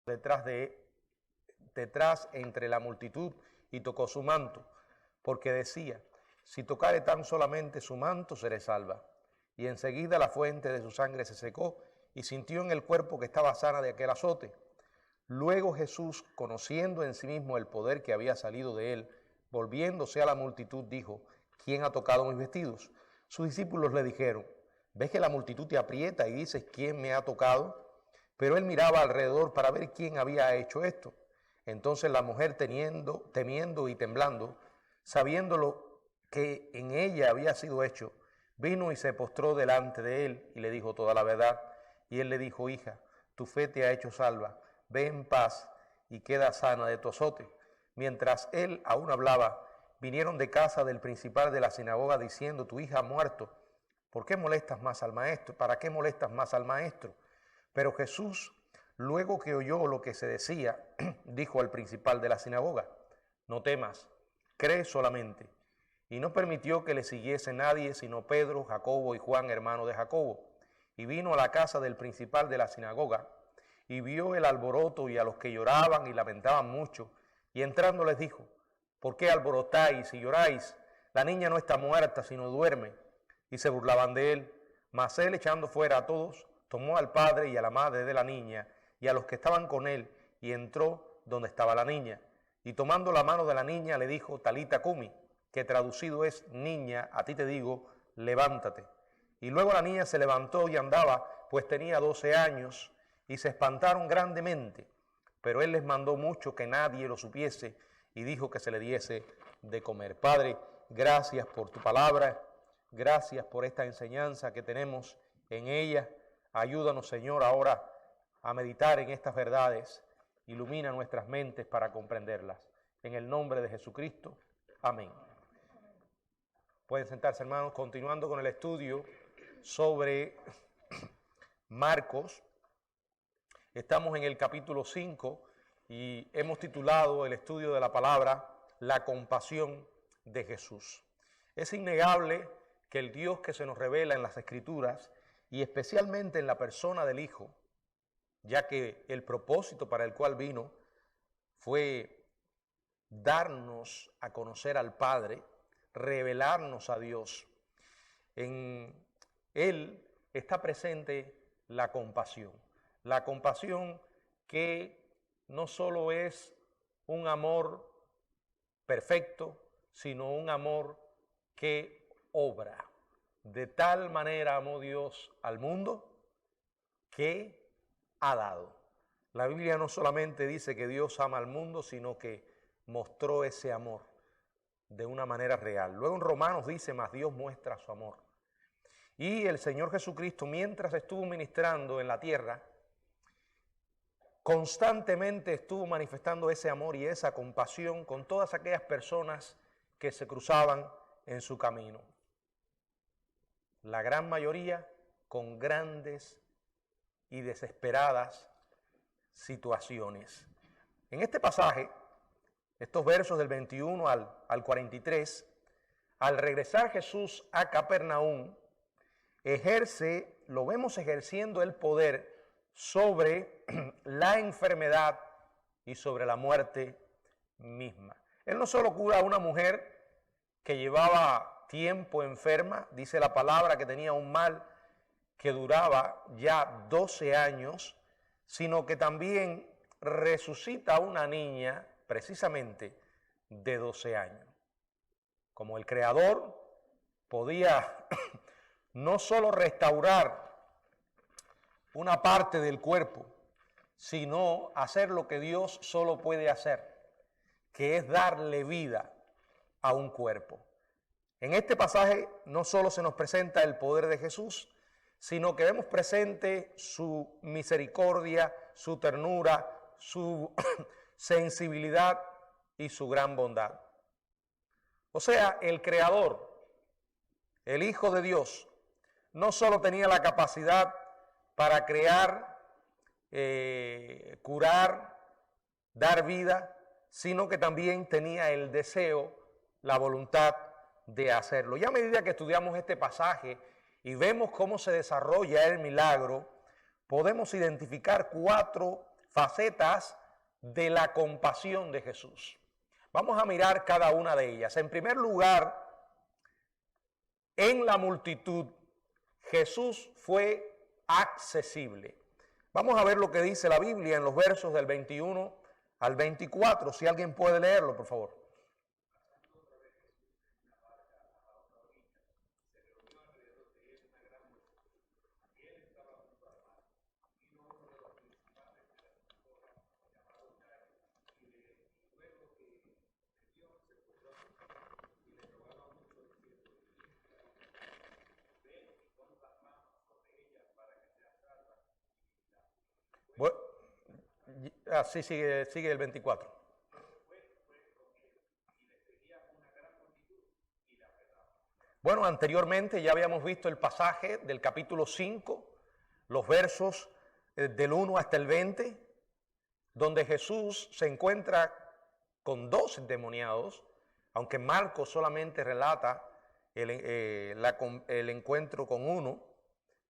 detrás entre la multitud y tocó su manto, porque decía: si tocare tan solamente su manto, seré salva. Y enseguida la fuente de su sangre se secó, y sintió en el cuerpo que estaba sana de aquel azote. Luego Jesús, conociendo en sí mismo el poder que había salido de él, volviéndose a la multitud, dijo: ¿quién ha tocado mis vestidos? Sus discípulos le dijeron: ¿ves que la multitud te aprieta y dices: ¿quién me ha tocado? Pero él miraba alrededor para ver quién había hecho esto. Entonces la mujer, temiendo y temblando, sabiendo lo que en ella había sido hecho, vino y se postró delante de él y le dijo toda la verdad. Y él le dijo: hija, tu fe te ha hecho salva, ve en paz y queda sana de tu azote. Mientras él aún hablaba, vinieron de casa del principal de la sinagoga diciendo: tu hija ha muerto, ¿por qué molestas más al maestro? ¿Para qué molestas más al maestro? Pero Jesús, luego que oyó lo que se decía, dijo al principal de la sinagoga: no temas, cree solamente. Y no permitió que le siguiese nadie sino Pedro, Jacobo y Juan, hermano de Jacobo. Y vino a la casa del principal de la sinagoga, y vio el alboroto y a los que lloraban y lamentaban mucho, y entrando les dijo: ¿por qué alborotáis y lloráis? La niña no está muerta, sino duerme. Y se burlaban de él. Mas él, echando fuera a todos, tomó al padre y a la madre de la niña y a los que estaban con él, y entró donde estaba la niña. Y tomando la mano de la niña le dijo: Talita cumi, que traducido es: niña, a ti te digo, levántate. Y luego la niña se levantó y andaba, pues tenía 12 años, y se espantaron grandemente. Pero él les mandó mucho que nadie lo supiese, y dijo que se le diese de comer. Padre, gracias por tu palabra, gracias por esta enseñanza que tenemos en ella. Ayúdanos, Señor, ahora a meditar en estas verdades. Ilumina nuestras mentes para comprenderlas. En el nombre de Jesucristo. Amén. Pueden sentarse, hermanos, continuando con el estudio sobre Marcos. Estamos en el capítulo 5 y hemos titulado el estudio de la palabra La compasión de Jesús. Es innegable que el Dios que se nos revela en las Escrituras, y especialmente en la persona del Hijo, ya que el propósito para el cual vino fue darnos a conocer al Padre, revelarnos a Dios. En Él está presente la compasión que no solo es un amor perfecto, sino un amor que obra. De tal manera amó Dios al mundo que ha dado. La Biblia no solamente dice que Dios ama al mundo, sino que mostró ese amor de una manera real. Luego en Romanos dice: mas Dios muestra su amor. Y el Señor Jesucristo, mientras estuvo ministrando en la tierra, constantemente estuvo manifestando ese amor y esa compasión con todas aquellas personas que se cruzaban en su camino. La gran mayoría con grandes y desesperadas situaciones. En este pasaje, estos versos del 21 al 43, al regresar Jesús a Capernaum, lo vemos ejerciendo el poder sobre la enfermedad y sobre la muerte misma. Él no solo cura a una mujer que llevaba tiempo enferma, dice la palabra que tenía un mal que duraba ya 12 años, sino que también resucita a una niña precisamente de 12 años. Como el Creador podía no solo restaurar una parte del cuerpo, sino hacer lo que Dios solo puede hacer, que es darle vida a un cuerpo. En este pasaje no solo se nos presenta el poder de Jesús, sino que vemos presente su misericordia, su ternura, su sensibilidad y su gran bondad. O sea, el Creador, el Hijo de Dios, no solo tenía la capacidad para crear, curar, dar vida, sino que también tenía el deseo, la voluntad de hacerlo. Y a medida que estudiamos este pasaje y vemos cómo se desarrolla el milagro, podemos identificar 4 facetas de la compasión de Jesús. Vamos a mirar cada una de ellas. En primer lugar, en la multitud, Jesús fue accesible. Vamos a ver lo que dice la Biblia en los versos del 21 al 24. Si alguien puede leerlo, por favor. Sí, sigue el 24. Bueno, anteriormente ya habíamos visto el pasaje del capítulo 5, los versos del 1 hasta el 20, donde Jesús se encuentra con 2 endemoniados, aunque Marcos solamente relata el encuentro con uno,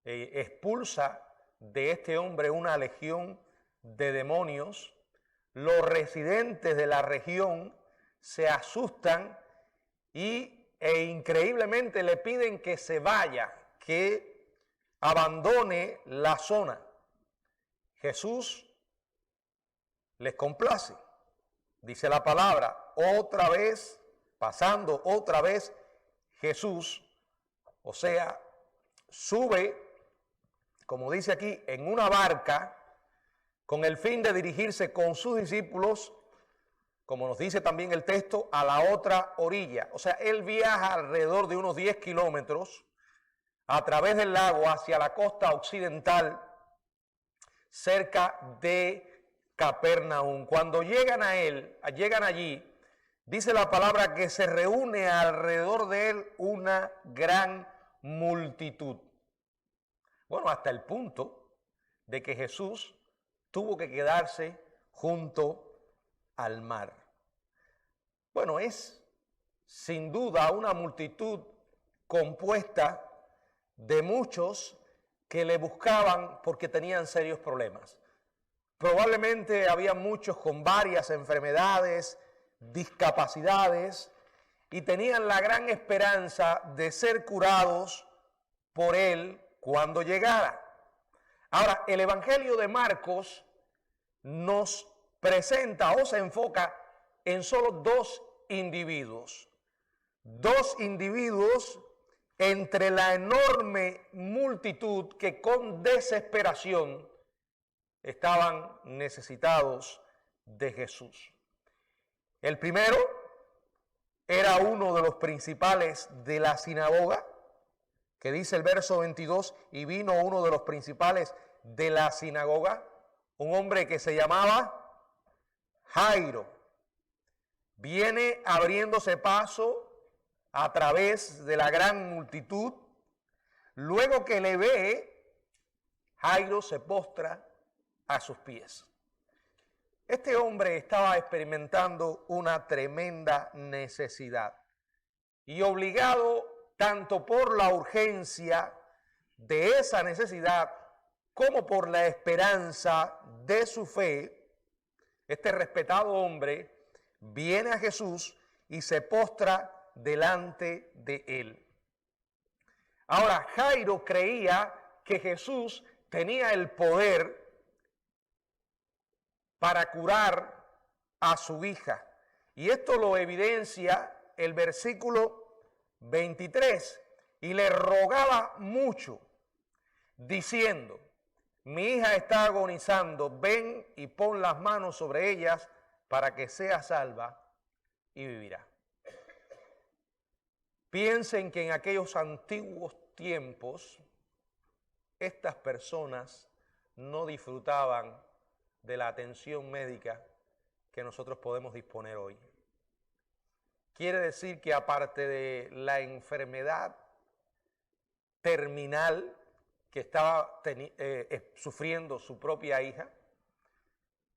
expulsa de este hombre una legión de demonios. Los residentes de la región se asustan e increíblemente le piden que se vaya, que abandone la zona. Jesús les complace. Dice la palabra, otra vez, pasando otra vez, Jesús, o sea, sube, como dice aquí, en una barca, con el fin de dirigirse con sus discípulos, como nos dice también el texto, a la otra orilla. O sea, él viaja alrededor de unos 10 kilómetros a través del lago hacia la costa occidental, cerca de Capernaum. Cuando llegan allí, dice la palabra que se reúne alrededor de él una gran multitud. Bueno, hasta el punto de que Jesús tuvo que quedarse junto al mar. Bueno, es sin duda una multitud compuesta de muchos que le buscaban porque tenían serios problemas. Probablemente había muchos con varias enfermedades, discapacidades, y tenían la gran esperanza de ser curados por él cuando llegara. Ahora, el Evangelio de Marcos nos presenta o se enfoca en solo 2 individuos. 2 individuos entre la enorme multitud que con desesperación estaban necesitados de Jesús. El primero era uno de los principales de la sinagoga, que dice el verso 22, y vino uno de los principales de la sinagoga, un hombre que se llamaba Jairo. Viene abriéndose paso a través de la gran multitud. Luego que le ve, Jairo se postra a sus pies. Este hombre estaba experimentando una tremenda necesidad y obligado tanto por la urgencia de esa necesidad como por la esperanza de su fe, este respetado hombre viene a Jesús y se postra delante de él. Ahora, Jairo creía que Jesús tenía el poder para curar a su hija. Y esto lo evidencia el versículo 23. Y le rogaba mucho, diciendo, mi hija está agonizando, ven y pon las manos sobre ellas para que sea salva y vivirá. Piensen que en aquellos antiguos tiempos, estas personas no disfrutaban de la atención médica que nosotros podemos disponer hoy. Quiere decir que aparte de la enfermedad terminal que estaba sufriendo su propia hija,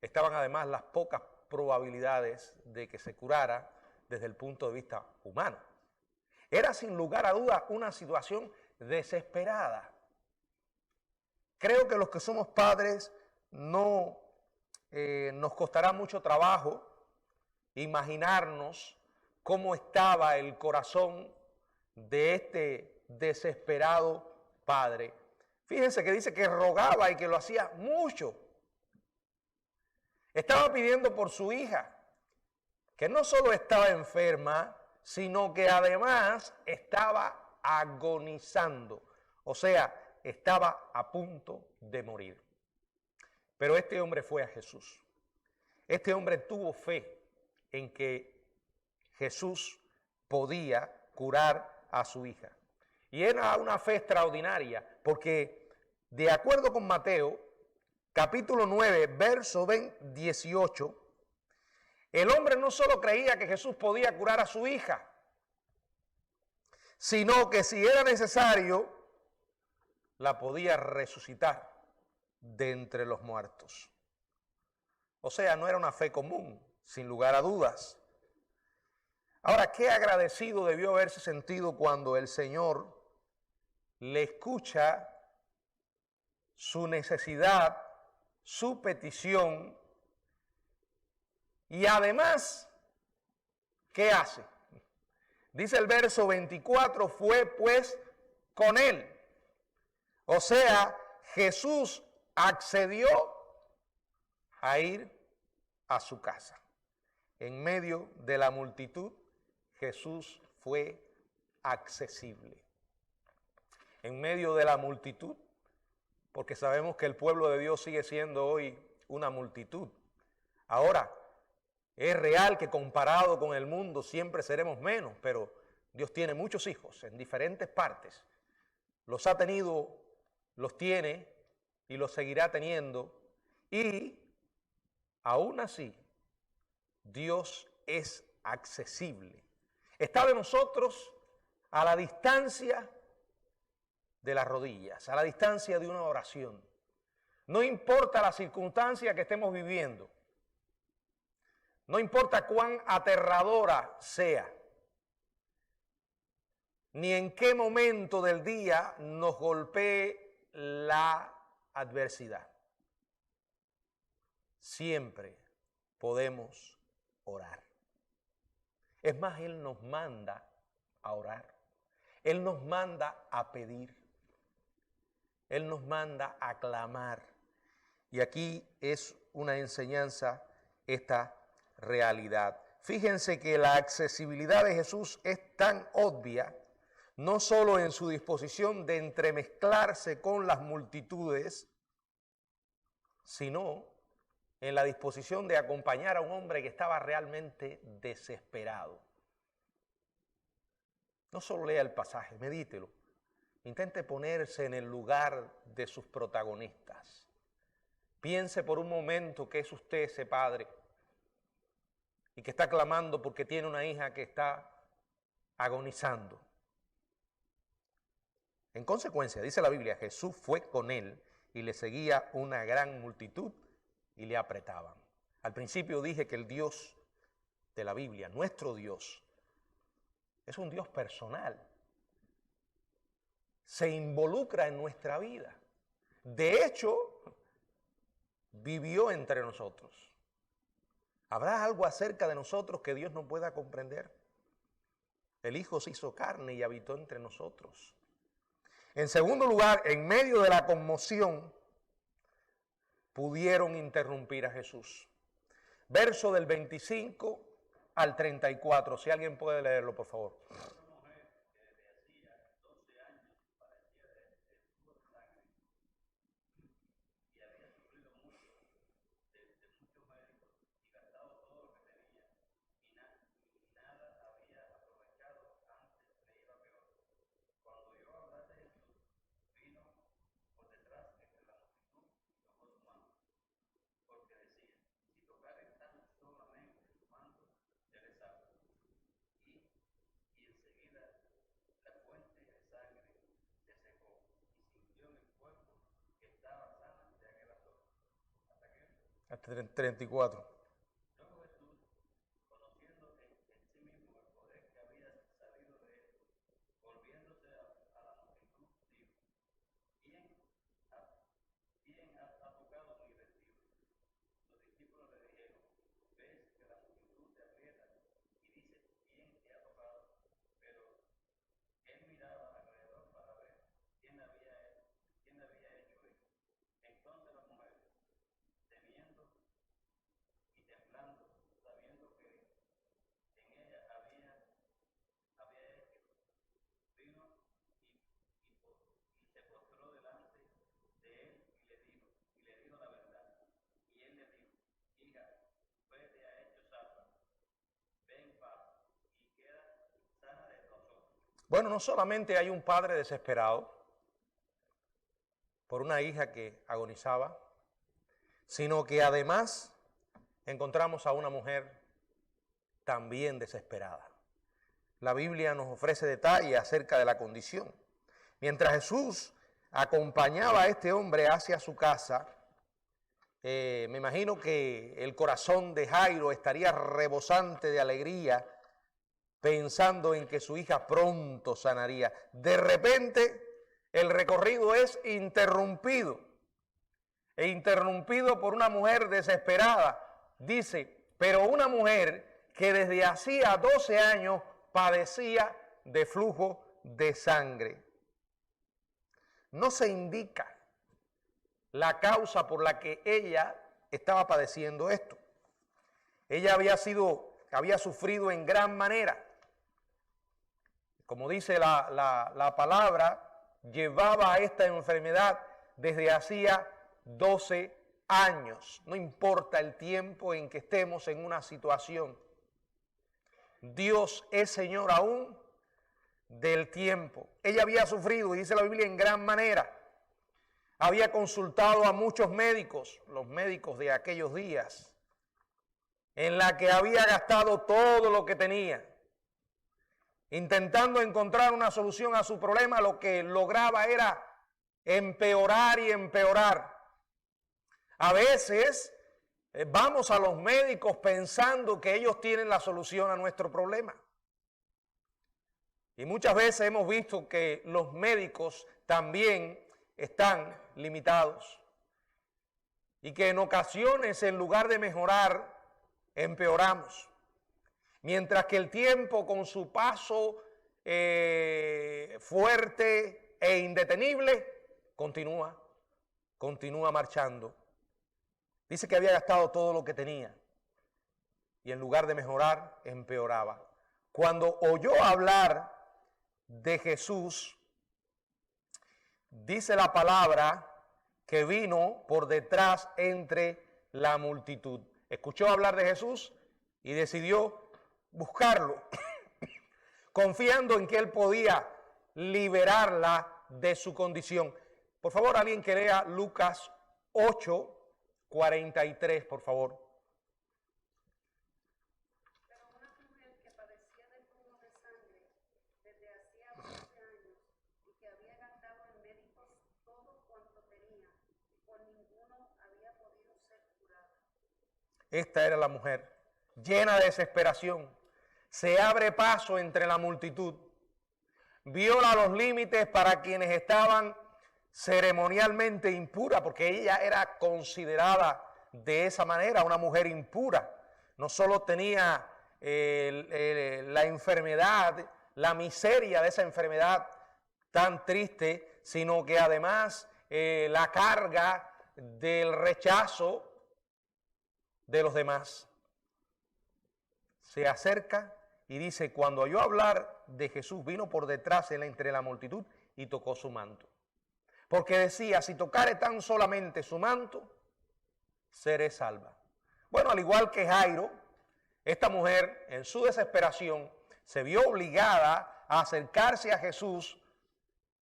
estaban además las pocas probabilidades de que se curara desde el punto de vista humano. Era sin lugar a dudas una situación desesperada. Creo que los que somos padres no nos costará mucho trabajo imaginarnos cómo estaba el corazón de este desesperado padre. Fíjense que dice que rogaba y que lo hacía mucho. Estaba pidiendo por su hija, que no solo estaba enferma, sino que además estaba agonizando. O sea, estaba a punto de morir. Pero este hombre fue a Jesús. Este hombre tuvo fe en que Jesús podía curar a su hija. Y era una fe extraordinaria, porque de acuerdo con Mateo, capítulo 9, verso 18, el hombre no solo creía que Jesús podía curar a su hija, sino que si era necesario, la podía resucitar de entre los muertos. O sea, no era una fe común, sin lugar a dudas. Ahora, qué agradecido debió haberse sentido cuando el Señor le escucha su necesidad, su petición, y además, ¿qué hace? Dice el verso 24, fue pues con él. O sea, Jesús accedió a ir a su casa. En medio de la multitud, Jesús fue accesible. En medio de la multitud, porque sabemos que el pueblo de Dios sigue siendo hoy una multitud. Ahora, es real que comparado con el mundo siempre seremos menos, pero Dios tiene muchos hijos en diferentes partes. Los ha tenido, los tiene y los seguirá teniendo. Y aún así, Dios es accesible. Está de nosotros a la distancia de las rodillas, a la distancia de una oración. No importa la circunstancia que estemos viviendo. No importa cuán aterradora sea, ni en qué momento del día nos golpee la adversidad. Siempre podemos orar. Es más, Él nos manda a orar. Él nos manda a pedir. Él nos manda a clamar. Y aquí es una enseñanza esta realidad. Fíjense que la accesibilidad de Jesús es tan obvia, no solo en su disposición de entremezclarse con las multitudes, sino en la disposición de acompañar a un hombre que estaba realmente desesperado. No solo lea el pasaje, medítelo. Intente ponerse en el lugar de sus protagonistas. Piense por un momento que es usted ese padre y que está clamando porque tiene una hija que está agonizando. En consecuencia, dice la Biblia, Jesús fue con él y le seguía una gran multitud y le apretaban. Al principio dije que el Dios de la Biblia, nuestro Dios, es un Dios personal. Se involucra en nuestra vida. De hecho, vivió entre nosotros. ¿Habrá algo acerca de nosotros que Dios no pueda comprender? El Hijo se hizo carne y habitó entre nosotros. En segundo lugar, en medio de la conmoción, pudieron interrumpir a Jesús. Verso del 25 al 34, si alguien puede leerlo, por favor. Hasta 34. Bueno, no solamente hay un padre desesperado por una hija que agonizaba, sino que además encontramos a una mujer también desesperada. La Biblia nos ofrece detalles acerca de la condición. Mientras Jesús acompañaba a este hombre hacia su casa, me imagino que el corazón de Jairo estaría rebosante de alegría pensando en que su hija pronto sanaría. De repente, el recorrido es interrumpido por una mujer desesperada. Dice, pero una mujer que desde hacía 12 años padecía de flujo de sangre. No se indica la causa por la que ella estaba padeciendo esto. Ella había sufrido en gran manera. Como dice la palabra, llevaba esta enfermedad desde hacía 12 años. No importa el tiempo en que estemos en una situación. Dios es Señor aún del tiempo. Ella había sufrido, dice la Biblia, en gran manera. Había consultado a muchos médicos, los médicos de aquellos días, en la que había gastado todo lo que tenía, intentando encontrar una solución a su problema. Lo que lograba era empeorar y empeorar. A veces vamos a los médicos pensando que ellos tienen la solución a nuestro problema. Y muchas veces hemos visto que los médicos también están limitados. Y que en ocasiones, en lugar de mejorar, empeoramos. Mientras que el tiempo, con su paso fuerte e indetenible, continúa marchando. Dice que había gastado todo lo que tenía y en lugar de mejorar, empeoraba. Cuando oyó hablar de Jesús, dice la palabra que vino por detrás entre la multitud. Escuchó hablar de Jesús y decidió buscarlo, confiando en que él podía liberarla de su condición. Por favor, alguien que lea Lucas 8:43, por favor. Pero una mujer que padecía del flujo de sangre desde hacía 12 años y que había gastado en médicos todo cuanto tenía, y por ninguno había podido ser curada. Esta era la mujer, llena de desesperación. Se abre paso entre la multitud. Viola los límites para quienes estaban ceremonialmente impura, porque ella era considerada de esa manera una mujer impura. No solo tenía la enfermedad, la miseria de esa enfermedad tan triste, sino que además la carga del rechazo de los demás. Se acerca y dice, cuando oyó hablar de Jesús, vino por detrás entre la multitud y tocó su manto. Porque decía, si tocare tan solamente su manto, seré salva. Bueno, al igual que Jairo, esta mujer en su desesperación se vio obligada a acercarse a Jesús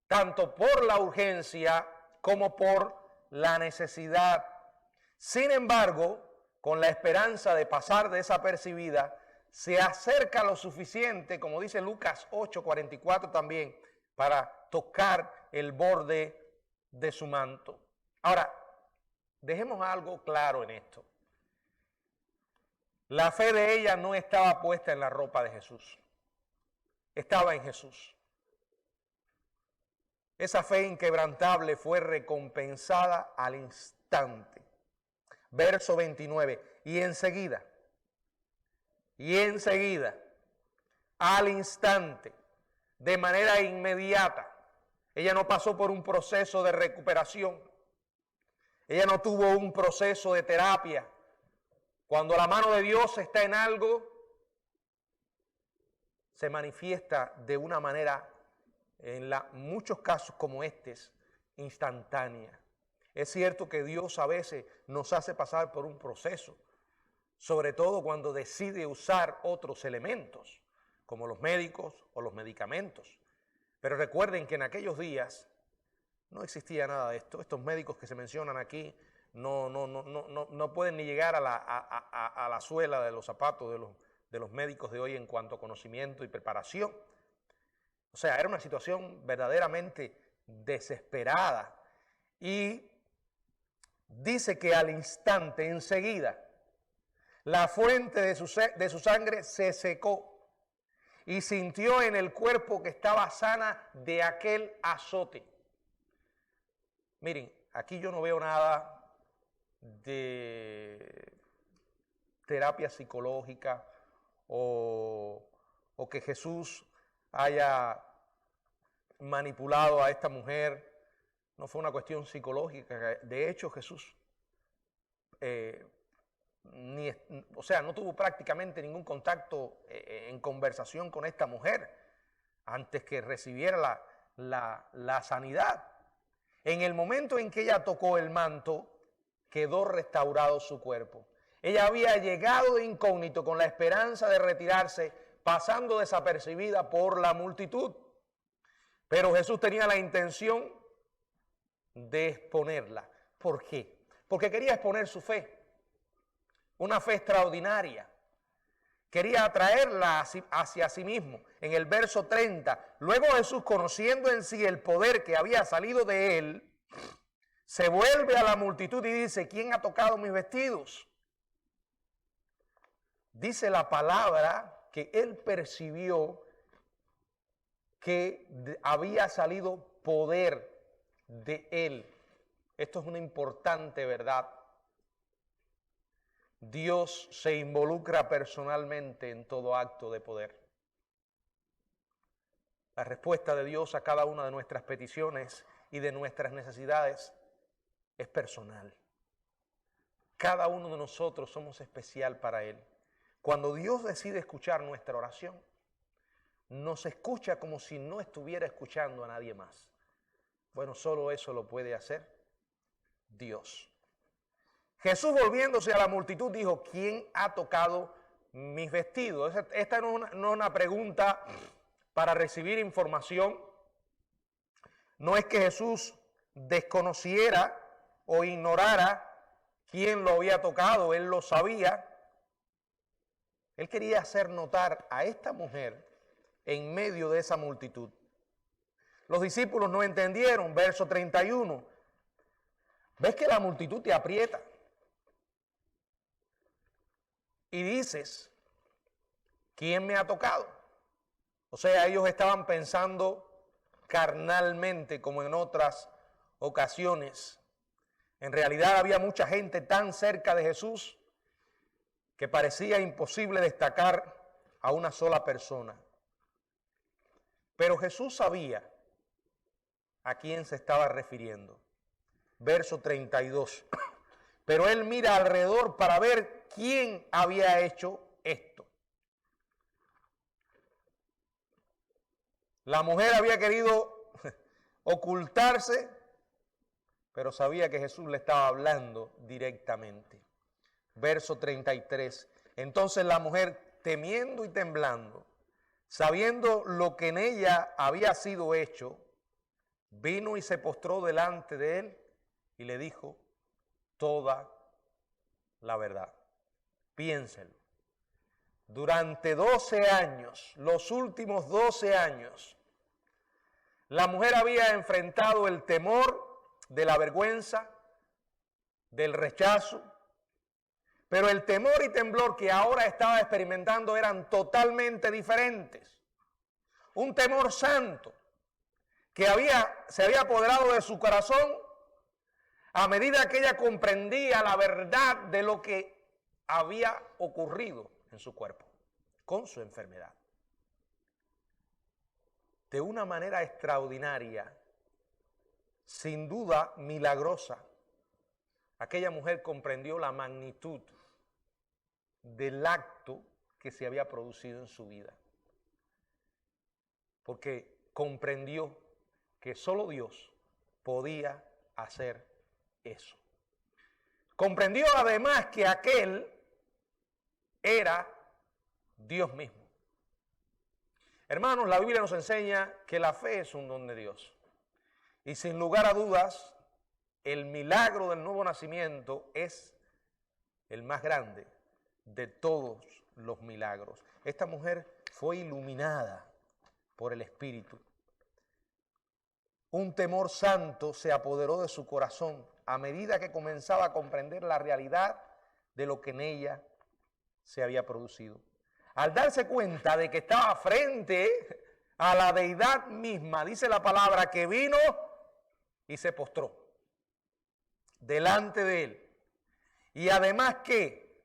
tanto por la urgencia como por la necesidad. Sin embargo, con la esperanza de pasar desapercibida, se acerca lo suficiente, como dice Lucas 8:44 también, para tocar el borde de su manto. Ahora, dejemos algo claro en esto. La fe de ella no estaba puesta en la ropa de Jesús, estaba en Jesús. Esa fe inquebrantable fue recompensada al instante. Verso 29, y enseguida, al instante, de manera inmediata, ella no pasó por un proceso de recuperación, ella no tuvo un proceso de terapia. Cuando la mano de Dios está en algo, se manifiesta de una manera, en muchos casos como estos, instantánea. Es cierto que Dios a veces nos hace pasar por un proceso, sobre todo cuando decide usar otros elementos, como los médicos o los medicamentos. Pero recuerden que en aquellos días no existía nada de esto. Estos médicos que se mencionan aquí no pueden ni llegar a la suela de los zapatos de los médicos de hoy en cuanto a conocimiento y preparación. O sea, era una situación verdaderamente desesperada. Y dice que al instante, enseguida, la fuente de su sangre se secó y sintió en el cuerpo que estaba sana de aquel azote. Miren, aquí yo no veo nada de terapia psicológica o que Jesús haya manipulado a esta mujer. No fue una cuestión psicológica. De hecho, Jesús no tuvo prácticamente ningún contacto en conversación con esta mujer antes que recibiera la sanidad. En el momento en que ella tocó el manto, quedó restaurado su cuerpo. Ella había llegado de incógnito con la esperanza de retirarse, pasando desapercibida por la multitud. Pero Jesús tenía la intención de exponerla. ¿Por qué? Porque quería exponer su fe, una fe extraordinaria. Quería atraerla hacia sí mismo. En el verso 30, luego Jesús, conociendo en sí el poder que había salido de él, se vuelve a la multitud y dice: ¿quién ha tocado mis vestidos? Dice la palabra que él percibió que había salido poder de él. Esto es una importante verdad. Dios se involucra personalmente en todo acto de poder. La respuesta de Dios a cada una de nuestras peticiones y de nuestras necesidades es personal. Cada uno de nosotros somos especial para Él. Cuando Dios decide escuchar nuestra oración, nos escucha como si no estuviera escuchando a nadie más. Bueno, solo eso lo puede hacer Dios. Jesús, volviéndose a la multitud, dijo: ¿quién ha tocado mis vestidos? Esta no es una pregunta para recibir información. No es que Jesús desconociera o ignorara quién lo había tocado, él lo sabía. Él quería hacer notar a esta mujer en medio de esa multitud. Los discípulos no entendieron, verso 31. ¿Ves que la multitud te aprieta? Y dices: ¿quién me ha tocado? O sea, ellos estaban pensando carnalmente, como en otras ocasiones. En realidad había mucha gente tan cerca de Jesús que parecía imposible destacar a una sola persona. Pero Jesús sabía a quién se estaba refiriendo. Verso 32. Pero él mira alrededor para ver quién había hecho esto. La mujer había querido ocultarse, pero sabía que Jesús le estaba hablando directamente. Verso 33. Entonces la mujer, temiendo y temblando, sabiendo lo que en ella había sido hecho, vino y se postró delante de él y le dijo toda la verdad. Piénselo. Durante 12 años, los últimos 12 años, la mujer había enfrentado el temor de la vergüenza, del rechazo, pero el temor y temblor que ahora estaba experimentando eran totalmente diferentes. Un temor santo que se había apoderado de su corazón a medida que ella comprendía la verdad de lo que había ocurrido en su cuerpo, con su enfermedad. De una manera extraordinaria, sin duda milagrosa, aquella mujer comprendió la magnitud del acto que se había producido en su vida. Porque comprendió que solo Dios podía hacer eso. Comprendió además que aquel era Dios mismo. Hermanos, la Biblia nos enseña que la fe es un don de Dios. Y sin lugar a dudas, el milagro del nuevo nacimiento es el más grande de todos los milagros. Esta mujer fue iluminada por el Espíritu. Un temor santo se apoderó de su corazón a medida que comenzaba a comprender la realidad de lo que en ella se había producido. Al darse cuenta de que estaba frente a la deidad misma, dice la palabra que vino y se postró delante de él. Y además que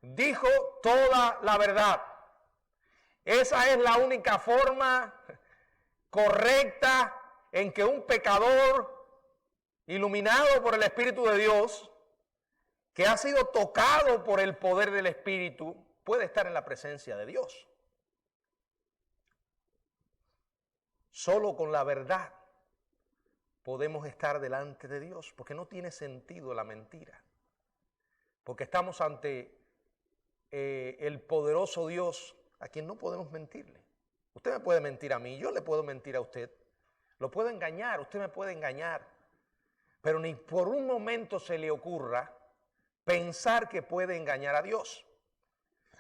dijo toda la verdad. Esa es la única forma correcta en que un pecador iluminado por el Espíritu de Dios, que ha sido tocado por el poder del Espíritu, puede estar en la presencia de Dios. Solo con la verdad podemos estar delante de Dios, porque no tiene sentido la mentira. Porque estamos ante el poderoso Dios a quien no podemos mentirle. Usted me puede mentir a mí, yo le puedo mentir a usted. Lo puedo engañar, usted me puede engañar. Pero ni por un momento se le ocurra pensar que puede engañar a Dios.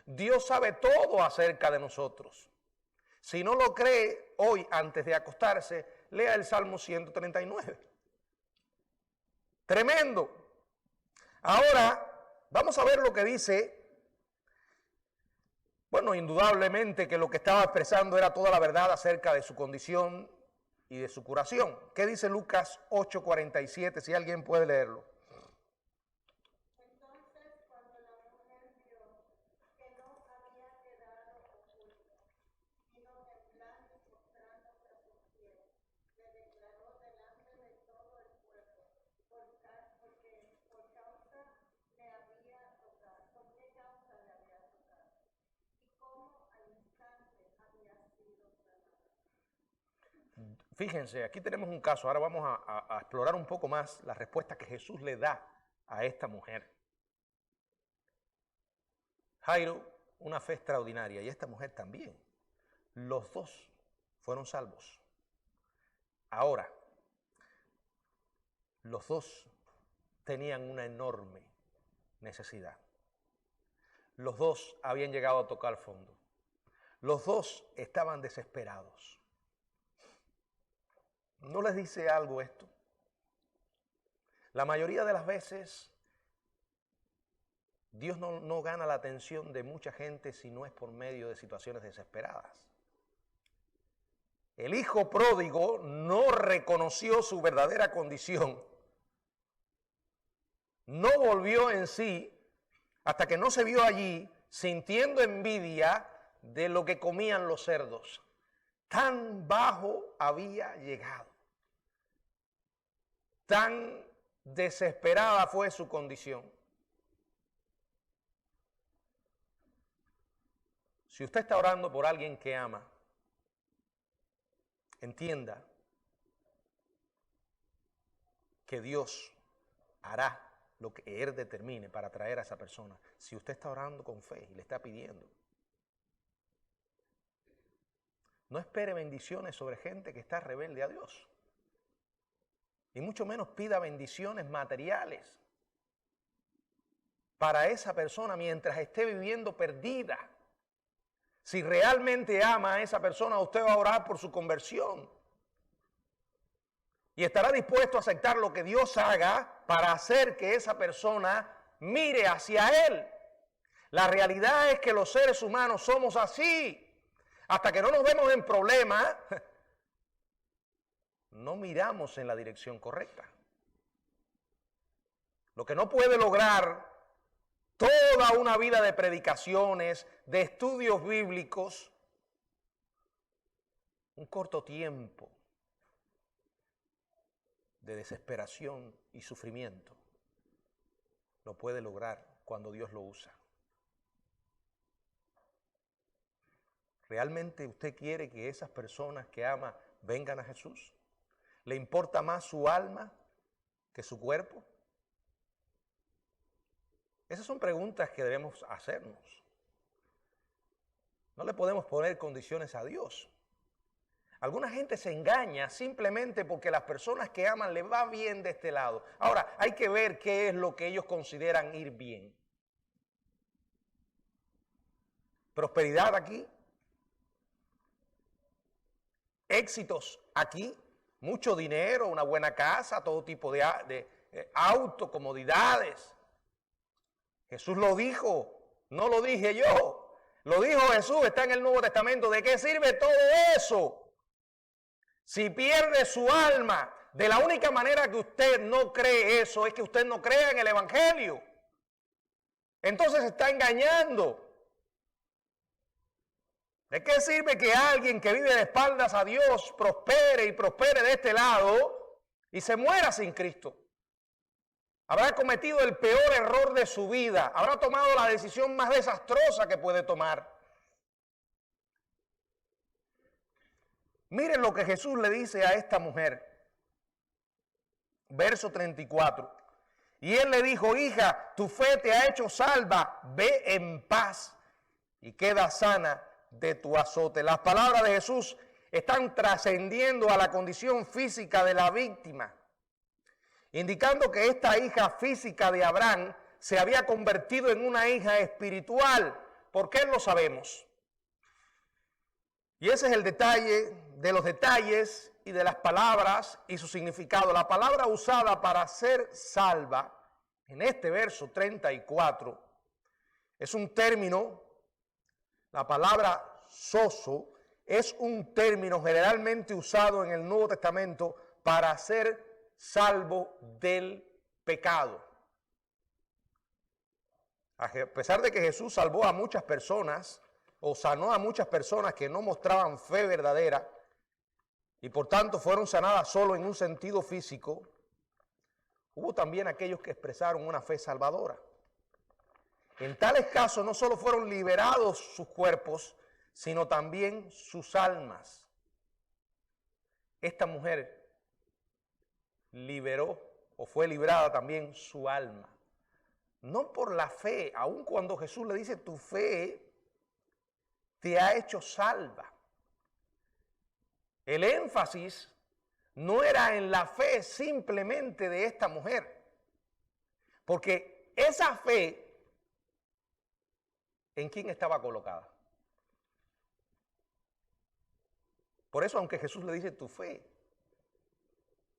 Dios sabe todo acerca de nosotros. Si no lo cree, hoy antes de acostarse, lea el Salmo 139. Tremendo. Ahora, vamos a ver lo que dice. Bueno, indudablemente que lo que estaba expresando era toda la verdad acerca de su condición y de su curación. ¿Qué dice Lucas 8:47? Si alguien puede leerlo. Fíjense, aquí tenemos un caso. Ahora vamos a explorar un poco más la respuesta que Jesús le da a esta mujer. Jairo, una fe extraordinaria, y esta mujer también. Los dos fueron salvos. Ahora, los dos tenían una enorme necesidad. Los dos habían llegado a tocar fondo. Los dos estaban desesperados. ¿No les dice algo esto? La mayoría de las veces Dios no gana la atención de mucha gente si no es por medio de situaciones desesperadas. El hijo pródigo no reconoció su verdadera condición. No volvió en sí hasta que no se vio allí sintiendo envidia de lo que comían los cerdos. Tan bajo había llegado. Tan desesperada fue su condición. Si usted está orando por alguien que ama, entienda que Dios hará lo que Él determine para traer a esa persona. Si usted está orando con fe y le está pidiendo, no espere bendiciones sobre gente que está rebelde a Dios. Y mucho menos pida bendiciones materiales para esa persona mientras esté viviendo perdida. Si realmente ama a esa persona, usted va a orar por su conversión. Y estará dispuesto a aceptar lo que Dios haga para hacer que esa persona mire hacia Él. La realidad es que los seres humanos somos así. Hasta que no nos vemos en problemas, no miramos en la dirección correcta. Lo que no puede lograr toda una vida de predicaciones, de estudios bíblicos, un corto tiempo de desesperación y sufrimiento, lo puede lograr cuando Dios lo usa. ¿Realmente usted quiere que esas personas que ama vengan a Jesús? ¿Le importa más su alma que su cuerpo? Esas son preguntas que debemos hacernos. No le podemos poner condiciones a Dios. Alguna gente se engaña simplemente porque las personas que aman les va bien de este lado. Ahora, hay que ver qué es lo que ellos consideran ir bien. Prosperidad aquí, éxitos aquí, mucho dinero, una buena casa, todo tipo de auto, comodidades. Jesús lo dijo, no lo dije yo. Lo dijo Jesús, está en el Nuevo Testamento. ¿De qué sirve todo eso? Si pierde su alma, de la única manera que usted no cree eso es que usted no crea en el Evangelio. Entonces se está engañando. ¿De qué sirve que alguien que vive de espaldas a Dios prospere y prospere de este lado y se muera sin Cristo? Habrá cometido el peor error de su vida, habrá tomado la decisión más desastrosa que puede tomar. Miren lo que Jesús le dice a esta mujer. Verso 34. Y él le dijo: hija, tu fe te ha hecho salva, ve en paz y queda sana de tu azote. Las palabras de Jesús están trascendiendo a la condición física de la víctima, indicando que esta hija física de Abraham se había convertido en una hija espiritual. ¿Por qué lo sabemos? Y ese es el detalle de los detalles y de las palabras y su significado. La palabra usada para ser salva en este verso 34 es un término, la palabra sozo es un término generalmente usado en el Nuevo Testamento para ser salvo del pecado. A pesar de que Jesús salvó a muchas personas o sanó a muchas personas que no mostraban fe verdadera y por tanto fueron sanadas solo en un sentido físico, hubo también aquellos que expresaron una fe salvadora. En tales casos no solo fueron liberados sus cuerpos, sino también sus almas. Esta mujer liberó o fue librada también su alma. No por la fe, aun cuando Jesús le dice: tu fe te ha hecho salva. El énfasis no era en la fe simplemente de esta mujer, porque esa fe, ¿en quién estaba colocada? Por eso, aunque Jesús le dice: tu fe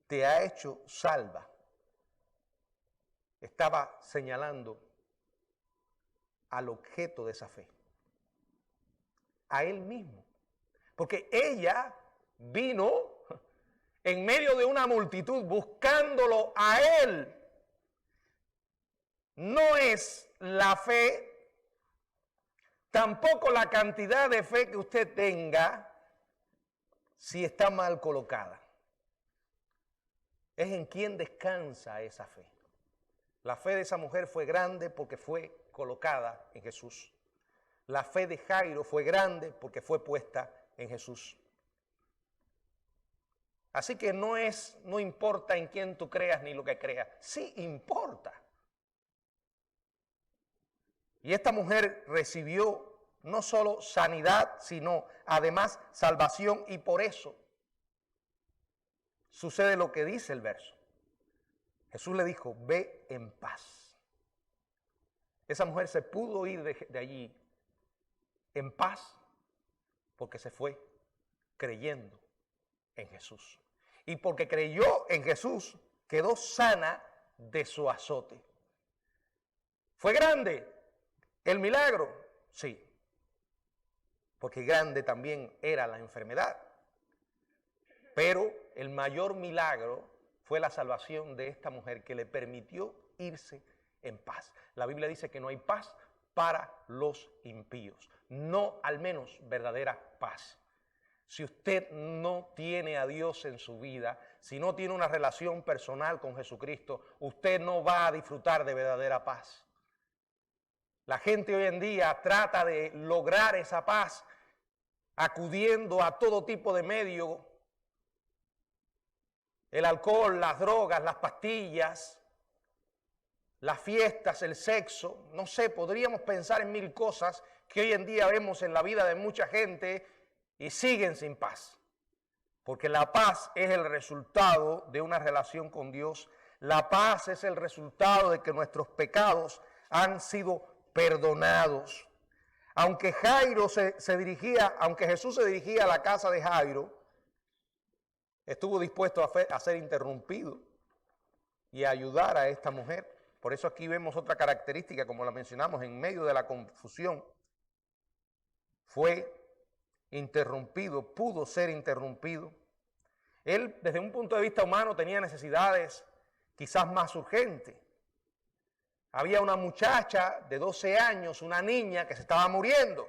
te ha hecho salva, estaba señalando al objeto de esa fe, a él mismo. Porque ella vino en medio de una multitud buscándolo a él. No es la fe, tampoco la cantidad de fe que usted tenga, si está mal colocada. Es en quién descansa esa fe. La fe de esa mujer fue grande porque fue colocada en Jesús. La fe de Jairo fue grande porque fue puesta en Jesús. Así que no importa en quién tú creas ni lo que creas. Sí importa. Y esta mujer recibió no solo sanidad, sino además salvación, y por eso sucede lo que dice el verso. Jesús le dijo: ve en paz. Esa mujer se pudo ir de allí en paz porque se fue creyendo en Jesús. Y porque creyó en Jesús, quedó sana de su azote. ¿Fue grande el milagro? Sí. Porque grande también era la enfermedad. Pero el mayor milagro fue la salvación de esta mujer, que le permitió irse en paz. La Biblia dice que no hay paz para los impíos. No, al menos, verdadera paz. Si usted no tiene a Dios en su vida, si no tiene una relación personal con Jesucristo, usted no va a disfrutar de verdadera paz. La gente hoy en día trata de lograr esa paz acudiendo a todo tipo de medios: el alcohol, las drogas, las pastillas, las fiestas, el sexo, no sé, podríamos pensar en mil cosas que hoy en día vemos en la vida de mucha gente y siguen sin paz. Porque la paz es el resultado de una relación con Dios. La paz es el resultado de que nuestros pecados han sido perdonados. Aunque Jesús se dirigía a la casa de Jairo, estuvo dispuesto a ser interrumpido y a ayudar a esta mujer. Por eso aquí vemos otra característica, como la mencionamos, en medio de la confusión. Fue interrumpido, pudo ser interrumpido. Él, desde un punto de vista humano, tenía necesidades quizás más urgentes. Había una muchacha de 12 años, una niña que se estaba muriendo.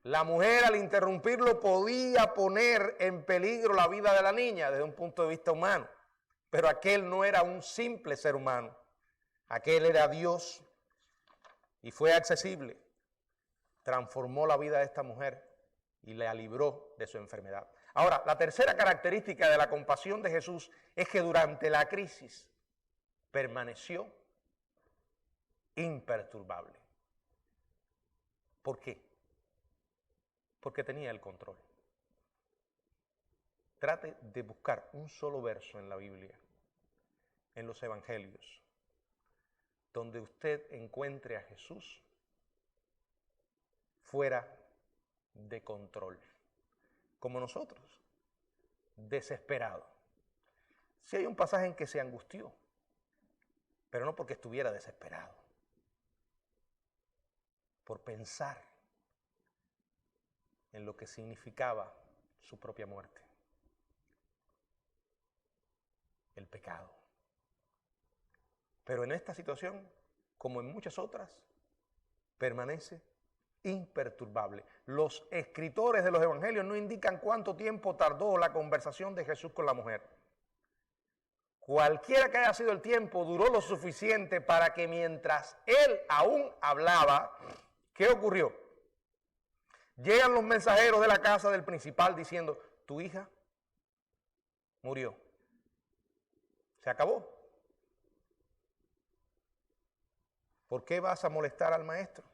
La mujer, al interrumpirlo, podía poner en peligro la vida de la niña desde un punto de vista humano. Pero aquel no era un simple ser humano. Aquel era Dios y fue accesible. Transformó la vida de esta mujer y la libró de su enfermedad. Ahora, la tercera característica de la compasión de Jesús es que durante la crisis permaneció imperturbable. ¿Por qué? Porque tenía el control. Trate de buscar un solo verso en la Biblia, en los evangelios, donde usted encuentre a Jesús fuera de control, como nosotros, desesperado. Sí hay un pasaje en que se angustió, pero no porque estuviera desesperado, por pensar en lo que significaba su propia muerte, el pecado. Pero en esta situación, como en muchas otras, permanece imperturbable. Los escritores de los evangelios no indican cuánto tiempo tardó la conversación de Jesús con la mujer. Cualquiera que haya sido el tiempo, duró lo suficiente para que mientras él aún hablaba, ¿qué ocurrió? Llegan los mensajeros de la casa del principal diciendo, tu hija murió. Se acabó. ¿Por qué vas a molestar al maestro?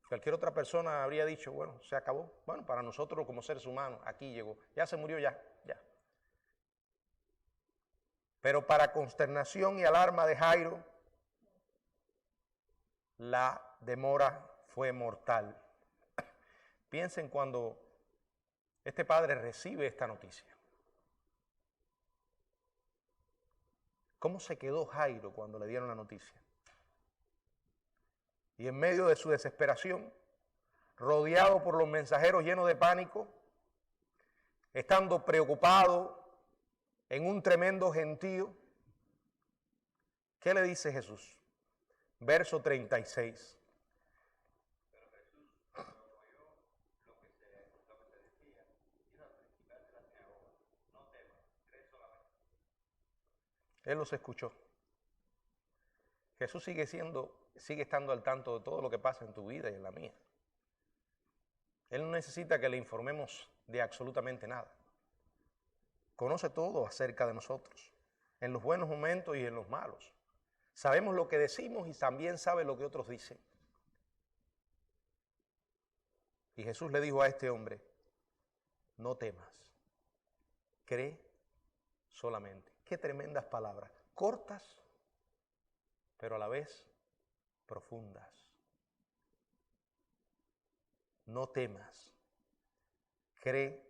Cualquier otra persona habría dicho, bueno, se acabó. Bueno, para nosotros como seres humanos, aquí llegó. Ya se murió, ya. Pero para consternación y alarma de Jairo, la demora fue mortal. Piensen cuando este padre recibe esta noticia. ¿Cómo se quedó Jairo cuando le dieron la noticia? Y en medio de su desesperación, rodeado por los mensajeros llenos de pánico, estando preocupado en un tremendo gentío, ¿qué le dice Jesús? Verso 36. Él los escuchó. Jesús sigue estando al tanto de todo lo que pasa en tu vida y en la mía. Él no necesita que le informemos de absolutamente nada. Conoce todo acerca de nosotros, en los buenos momentos y en los malos. Sabemos lo que decimos y también sabe lo que otros dicen. Y Jesús le dijo a este hombre, no temas, cree solamente. Qué tremendas palabras, cortas, pero a la vez profundas. No temas, cree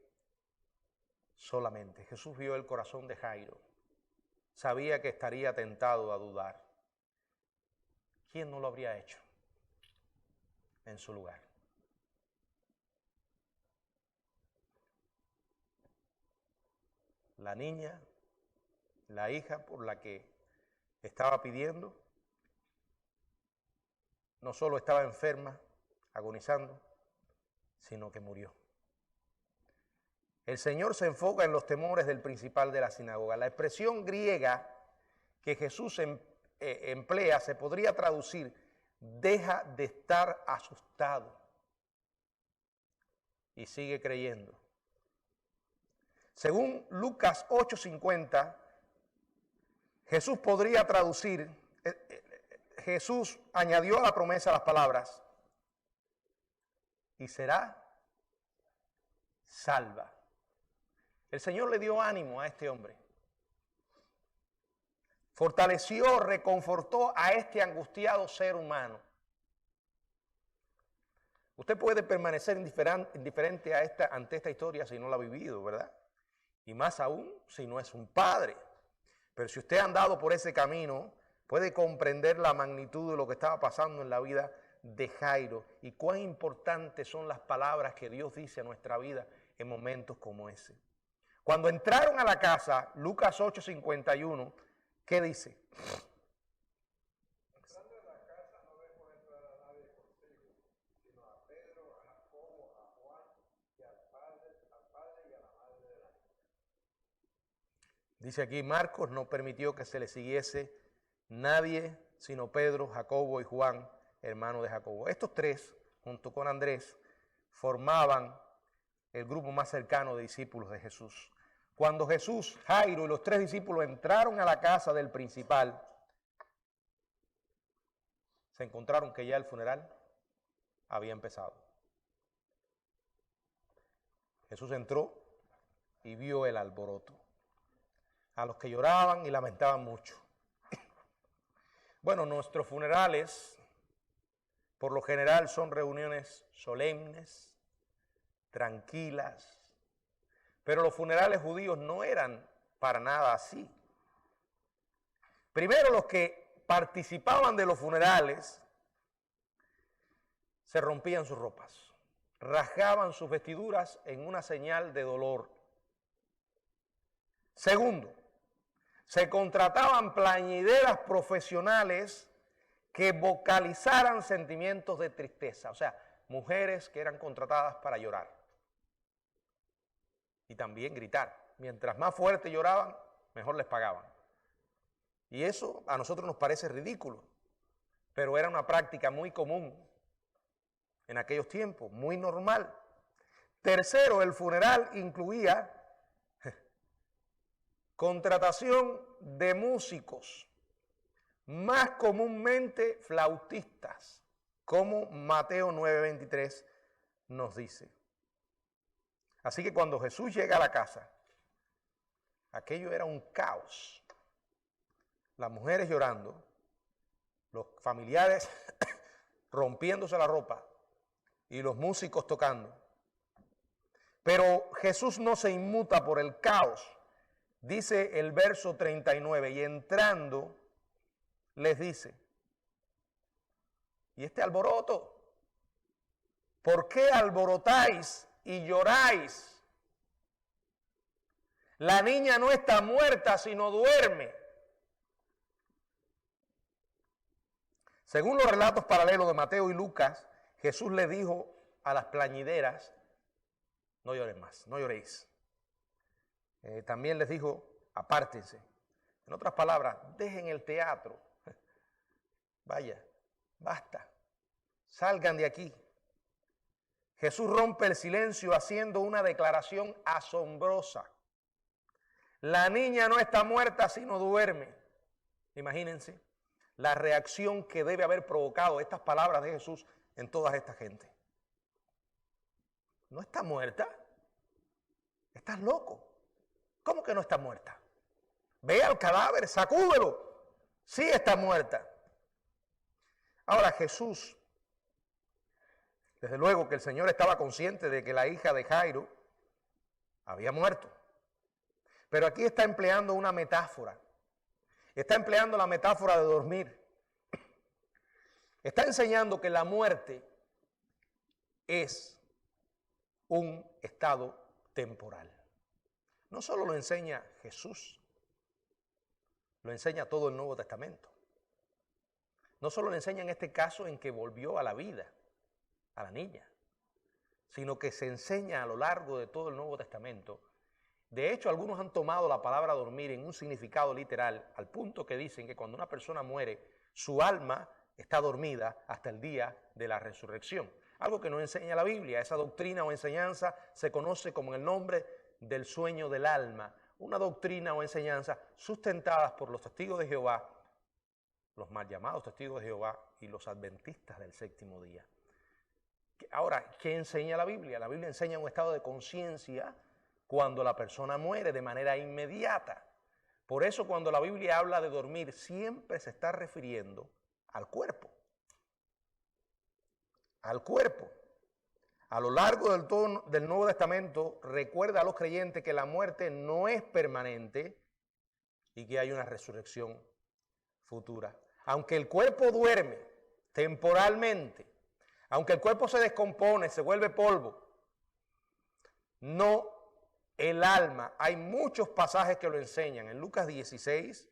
solamente. Jesús vio el corazón de Jairo, sabía que estaría tentado a dudar. ¿Quién no lo habría hecho en su lugar? La niña, la hija por la que estaba pidiendo, no solo estaba enferma, agonizando, sino que murió. El Señor se enfoca en los temores del principal de la sinagoga. La expresión griega que Jesús emplea se podría traducir, deja de estar asustado y sigue creyendo. Según Lucas 8:50, Jesús podría traducir, Jesús añadió a la promesa las palabras, y será salva. El Señor le dio ánimo a este hombre. Fortaleció, reconfortó a este angustiado ser humano. Usted puede permanecer indiferente ante esta historia si no la ha vivido, ¿verdad? Y más aún si no es un padre. Pero si usted ha andado por ese camino, puede comprender la magnitud de lo que estaba pasando en la vida de Jairo y cuán importantes son las palabras que Dios dice a nuestra vida en momentos como ese. Cuando entraron a la casa, Lucas 8:51, ¿qué dice? Entrando en la casa no dejó entrar a nadie consigo, sino a Pedro, a Jacobo, a Juan y al padre y a la madre de la niña. Dice aquí, Marcos no permitió que se le siguiese nadie, sino Pedro, Jacobo y Juan, hermano de Jacobo. Estos tres, junto con Andrés, formaban el grupo más cercano de discípulos de Jesús. Cuando Jesús, Jairo y los tres discípulos entraron a la casa del principal, se encontraron que ya el funeral había empezado. Jesús entró y vio el alboroto, a los que lloraban y lamentaban mucho. Bueno, nuestros funerales, por lo general, son reuniones solemnes, tranquilas, pero los funerales judíos no eran para nada así. Primero, los que participaban de los funerales se rompían sus ropas, rasgaban sus vestiduras en una señal de dolor. Segundo, se contrataban plañideras profesionales que vocalizaran sentimientos de tristeza, o sea, mujeres que eran contratadas para llorar y también gritar. Mientras más fuerte lloraban, mejor les pagaban. Y eso a nosotros nos parece ridículo, pero era una práctica muy común en aquellos tiempos, muy normal. Tercero, el funeral incluía contratación de músicos, más comúnmente flautistas, como Mateo 9:23 nos dice. Así que cuando Jesús llega a la casa, aquello era un caos. Las mujeres llorando, los familiares rompiéndose la ropa y los músicos tocando. Pero Jesús no se inmuta por el caos. Dice el verso 39, y entrando les dice, ¿y este alboroto? ¿Por qué alborotáis y lloráis? La niña no está muerta, sino duerme. Según los relatos paralelos de Mateo y Lucas, Jesús le dijo a las plañideras, no lloren más, no lloréis. También les dijo, apártense. En otras palabras, dejen el teatro. Vaya, basta, salgan de aquí. Jesús rompe el silencio haciendo una declaración asombrosa. La niña no está muerta, sino duerme. Imagínense la reacción que debe haber provocado estas palabras de Jesús en toda esta gente. ¿No está muerta? ¿Estás loco? ¿Cómo que no está muerta? Ve al cadáver, sacúdelo. Sí está muerta. Ahora Jesús, desde luego que el Señor estaba consciente de que la hija de Jairo había muerto. Pero aquí está empleando una metáfora. Está empleando la metáfora de dormir. Está enseñando que la muerte es un estado temporal. No solo lo enseña Jesús, lo enseña todo el Nuevo Testamento. No solo le enseña en este caso en que volvió a la vida, a la niña, sino que se enseña a lo largo de todo el Nuevo Testamento. De hecho, algunos han tomado la palabra dormir en un significado literal, al punto que dicen que cuando una persona muere, su alma está dormida hasta el día de la resurrección. Algo que no enseña la Biblia. Esa doctrina o enseñanza se conoce como el nombre del sueño del alma una doctrina o enseñanza sustentadas por los testigos de Jehová, los mal llamados testigos de Jehová y los adventistas del séptimo día. Ahora, ¿qué enseña la Biblia? La Biblia enseña un estado de conciencia cuando la persona muere de manera inmediata. Por eso cuando la Biblia habla de dormir, siempre se está refiriendo al cuerpo. Al cuerpo. A lo largo del Nuevo Testamento recuerda a los creyentes que la muerte no es permanente y que hay una resurrección futura. Aunque el cuerpo duerme temporalmente, aunque el cuerpo se descompone, se vuelve polvo, no el alma. Hay muchos pasajes que lo enseñan. En Lucas 16,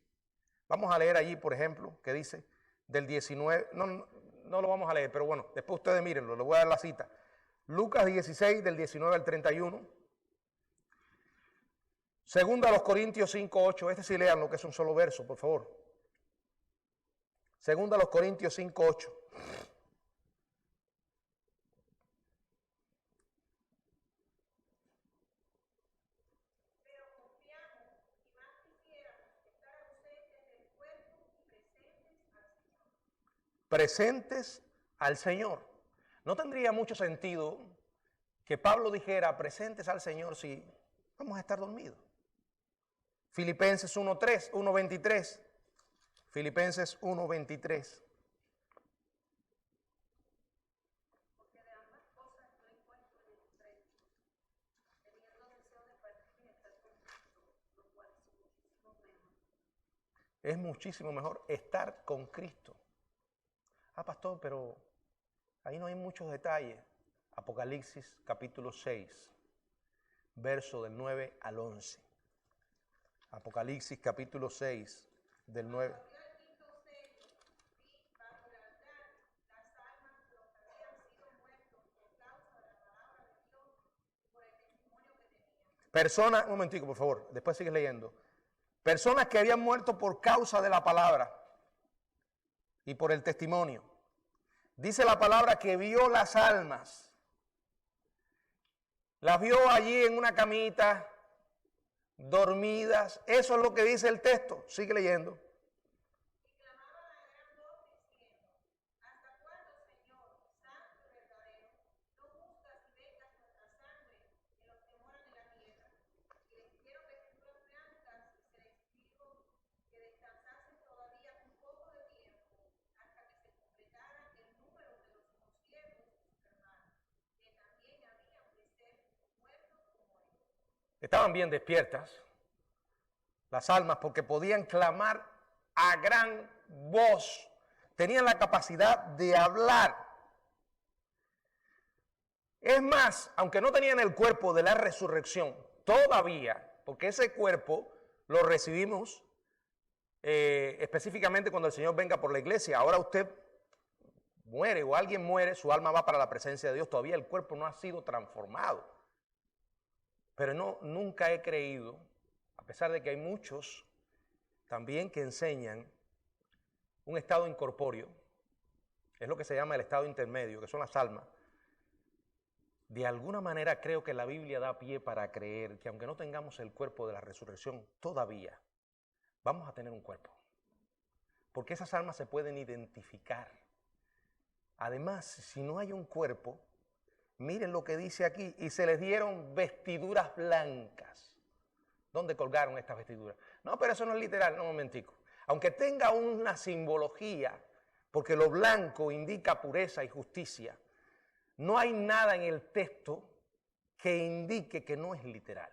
vamos a leer allí, por ejemplo, que dice del 19, no lo vamos a leer, pero bueno, después ustedes mírenlo, les voy a dar la cita. Lucas 16, del 19 al 31. Segunda a los Corintios 5, 8. Este sí leanlo, que es un solo verso, por favor. Segunda a los Corintios 5, 8. Pero confiamos y más quisiéramos estar ausentes del cuerpo y presentes al Señor. Presentes al Señor. No tendría mucho sentido que Pablo dijera presentes al Señor si vamos a estar dormidos. Filipenses 1:3, 1:23. Filipenses 1:23. Porque de ambas cosas estoy puesto en estrés, teniendo deseo de partir y estar con Cristo, lo cual es muchísimo mejor. Es muchísimo mejor estar con Cristo. Ah, pastor, pero ahí no hay muchos detalles. Apocalipsis capítulo 6, verso del 9 al 11. Apocalipsis capítulo 6, del 9. Personas, un momentico por favor, después sigues leyendo. Personas que habían muerto por causa de la palabra y por el testimonio. Dice la palabra que vio las almas. Las vio allí en una camita, dormidas. Eso es lo que dice el texto. Sigue leyendo. Y clamaban a gran voz diciendo: ¿Hasta cuándo, Señor, santo y verdadero, no buscas y vengas nuestra sangre en los que moran en la tierra? Y les dieron vestiduras blancas y se les dijo que descansasen todavía un poco de tiempo hasta que se completara el número de los consiervos de sus hermanos, que también habían de ser muertos como ellos. Estaban bien despiertas las almas porque podían clamar a gran voz. Tenían la capacidad de hablar. Es más, aunque no tenían el cuerpo de la resurrección, todavía, porque ese cuerpo lo recibimos específicamente cuando el Señor venga por la iglesia. Ahora usted muere o alguien muere, su alma va para la presencia de Dios. Todavía el cuerpo no ha sido transformado. Pero nunca he creído, a pesar de que hay muchos también que enseñan un estado incorpóreo, es lo que se llama el estado intermedio, que son las almas. De alguna manera creo que la Biblia da pie para creer que aunque no tengamos el cuerpo de la resurrección, todavía vamos a tener un cuerpo. Porque esas almas se pueden identificar. Además, si no hay un cuerpo, miren lo que dice aquí, y se les dieron vestiduras blancas. ¿Dónde colgaron estas vestiduras? No, pero eso no es literal, no, un momentico. Aunque tenga una simbología, porque lo blanco indica pureza y justicia, no hay nada en el texto que indique que no es literal.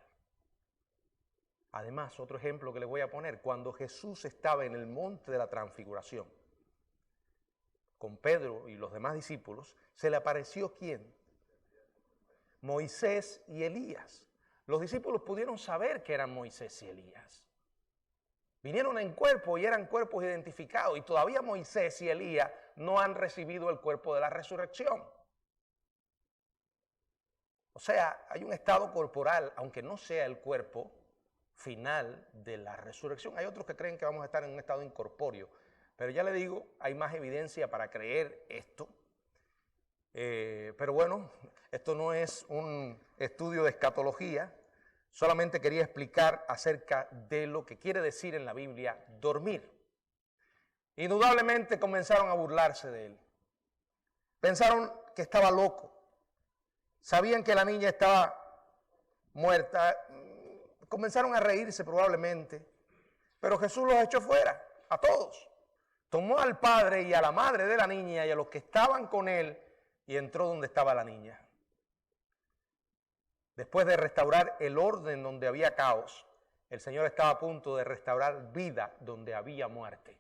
Además, otro ejemplo que les voy a poner, cuando Jesús estaba en el monte de la transfiguración, con Pedro y los demás discípulos, se le apareció ¿quién? Moisés y Elías. Los discípulos pudieron saber que eran Moisés y Elías. Vinieron en cuerpo y eran cuerpos identificados, y todavía Moisés y Elías no han recibido el cuerpo de la resurrección. O sea, hay un estado corporal, aunque no sea el cuerpo final de la resurrección. Hay otros que creen que vamos a estar en un estado incorpóreo, pero ya le digo, hay más evidencia para creer esto. Pero bueno, esto no es un estudio de escatología, solamente quería explicar acerca de lo que quiere decir en la Biblia dormir. Indudablemente comenzaron a burlarse de él. Pensaron que estaba loco. Sabían que la niña estaba muerta. Comenzaron a reírse probablemente. Pero Jesús los echó fuera, a todos. Tomó al padre y a la madre de la niña y a los que estaban con él y entró donde estaba la niña. Después de restaurar el orden donde había caos, el Señor estaba a punto de restaurar vida donde había muerte.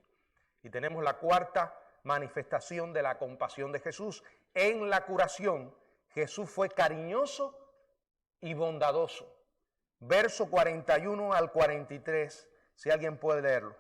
Y tenemos la cuarta manifestación de la compasión de Jesús. En la curación, Jesús fue cariñoso y bondadoso. Verso 41 al 43, si alguien puede leerlo.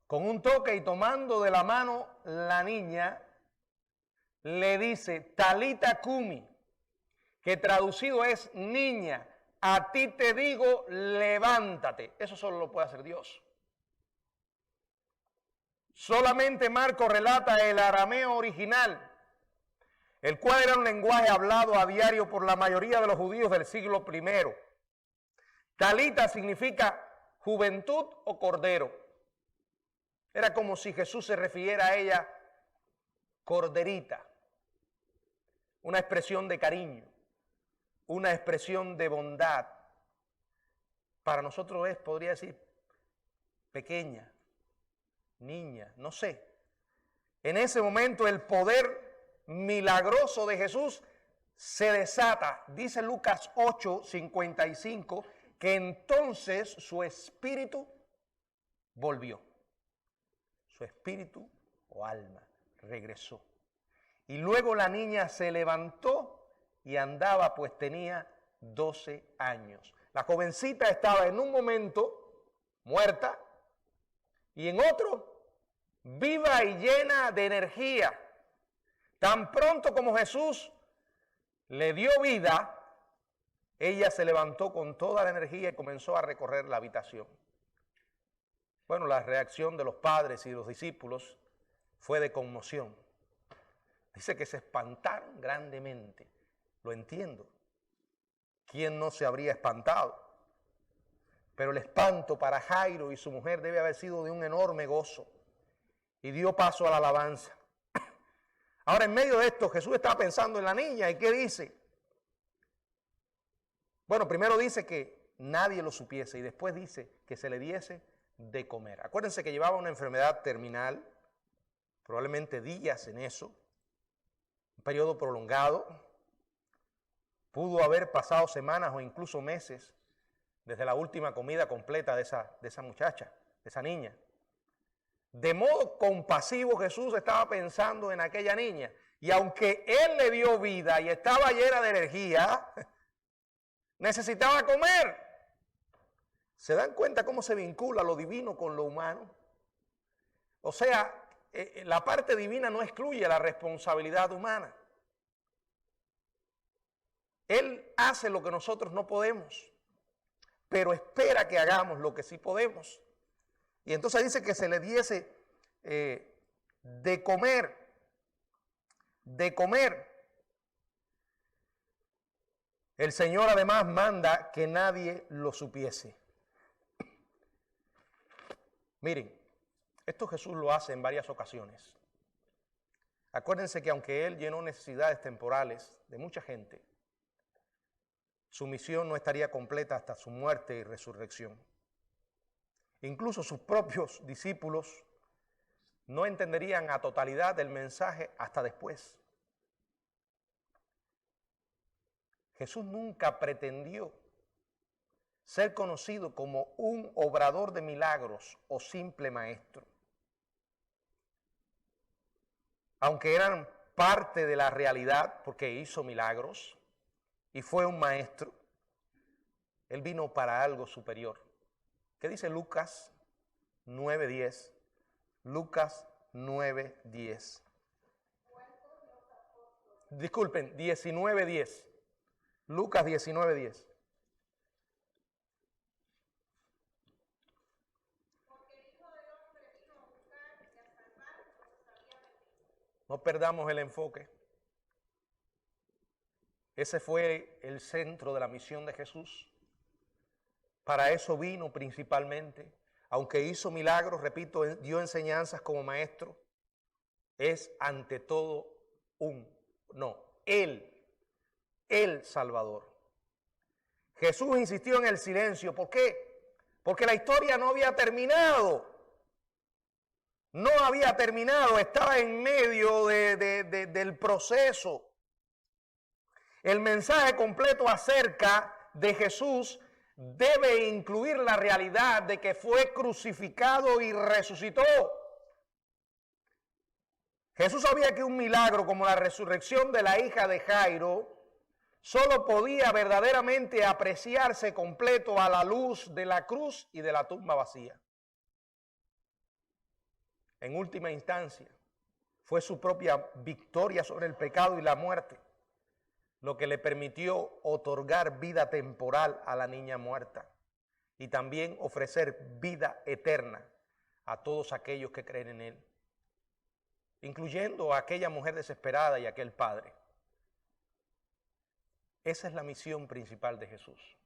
Con un toque y tomando de la mano la niña, le dice, Talita Cumi, que traducido es niña, a ti te digo, levántate. Eso solo lo puede hacer Dios. Solamente Marcos relata el arameo original, el cual era un lenguaje hablado a diario por la mayoría de los judíos del siglo I. Talita significa juventud o cordero. Era como si Jesús se refiriera a ella corderita, una expresión de cariño, una expresión de bondad. Para nosotros podría decir, pequeña, niña, no sé. En ese momento el poder milagroso de Jesús se desata. Dice Lucas 8:55, que entonces su espíritu volvió. Su espíritu o alma regresó. Y luego la niña se levantó y andaba, pues tenía 12 años. La jovencita estaba en un momento muerta y en otro viva y llena de energía. Tan pronto como Jesús le dio vida, ella se levantó con toda la energía y comenzó a recorrer la habitación. Bueno, la reacción de los padres y los discípulos fue de conmoción. Dice que se espantaron grandemente. Lo entiendo. ¿Quién no se habría espantado? Pero el espanto para Jairo y su mujer debe haber sido de un enorme gozo. Y dio paso a la alabanza. Ahora, en medio de esto, Jesús estaba pensando en la niña. ¿Y qué dice? Bueno, primero dice que nadie lo supiese y después dice que se le diese de comer. Acuérdense que llevaba una enfermedad terminal, probablemente días en eso, un periodo prolongado. Pudo haber pasado semanas o incluso meses desde la última comida completa de esa muchacha, de esa niña. De modo compasivo Jesús estaba pensando en aquella niña. Y aunque Él le dio vida y estaba llena de energía, necesitaba comer. ¿Se dan cuenta cómo se vincula lo divino con lo humano? O sea, la parte divina no excluye la responsabilidad humana. Él hace lo que nosotros no podemos, pero espera que hagamos lo que sí podemos. Y entonces dice que se le diese de comer. El Señor además manda que nadie lo supiese. Miren, esto Jesús lo hace en varias ocasiones. Acuérdense que aunque Él llenó necesidades temporales de mucha gente, su misión no estaría completa hasta su muerte y resurrección. Incluso sus propios discípulos no entenderían a totalidad el mensaje hasta después. Jesús nunca pretendió ser conocido como un obrador de milagros o simple maestro. Aunque eran parte de la realidad porque hizo milagros y fue un maestro, Él vino para algo superior. ¿Qué dice Lucas 9:10? Lucas 9:10. Disculpen, 19:10. Lucas 19:10. No perdamos el enfoque. Ese fue el centro de la misión de Jesús. Para eso vino principalmente. Aunque hizo milagros, repito, dio enseñanzas como maestro, es ante todo el Salvador. Jesús insistió en el silencio. ¿Por qué? Porque la historia no había terminado. No había terminado, estaba en medio del proceso. El mensaje completo acerca de Jesús debe incluir la realidad de que fue crucificado y resucitó. Jesús sabía que un milagro como la resurrección de la hija de Jairo solo podía verdaderamente apreciarse completo a la luz de la cruz y de la tumba vacía. En última instancia, fue su propia victoria sobre el pecado y la muerte lo que le permitió otorgar vida temporal a la niña muerta y también ofrecer vida eterna a todos aquellos que creen en Él, incluyendo a aquella mujer desesperada y aquel padre. Esa es la misión principal de Jesús.